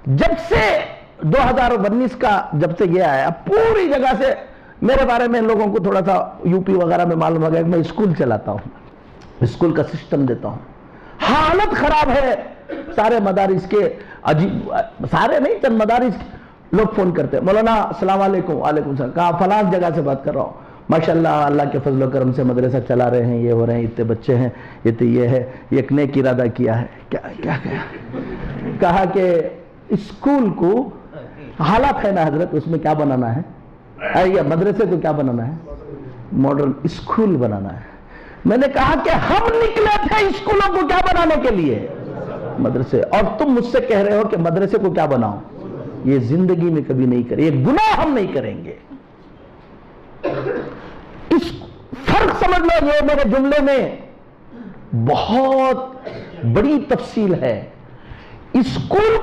جب سے 2019 کا جب سے یہ آیا پوری جگہ سے میرے بارے میں لوگوں کو تھوڑا سا یو پی وغیرہ میں معلوم ہو گیا کہ میں اسکول چلاتا ہوں، اسکول کا سسٹم دیتا ہوں، حالت خراب ہے سارے مدارس کے، عجیب سارے نہیں چند مدارس لوگ فون کرتے ہیں، مولانا السلام علیکم، وعلیکم السلام، کہا فلاں جگہ سے بات کر رہا ہوں، ماشاءاللہ اللہ کے فضل و کرم سے مدرسہ چلا رہے ہیں، یہ ہو رہے ہیں، اتنے بچے ہیں، یہ ہے، ایک نیک ارادہ کیا ہے، کیا کہا کہ اسکول کو حالات ہے نا حضرت، اس میں کیا بنانا ہے، یا مدرسے کو کیا بنانا ہے، ماڈرن اسکول بنانا ہے۔ میں نے کہا کہ ہم نکلے تھے اسکولوں کو کیا بنانے کے لیے، مدرسے، اور تم مجھ سے کہہ رہے ہو کہ مدرسے کو کیا بناؤ، یہ زندگی میں کبھی نہیں کرے، یہ گناہ ہم نہیں کریں گے۔ اس فرق سمجھ لو، یہ میرے جملے میں بہت بڑی تفصیل ہے۔ اسکول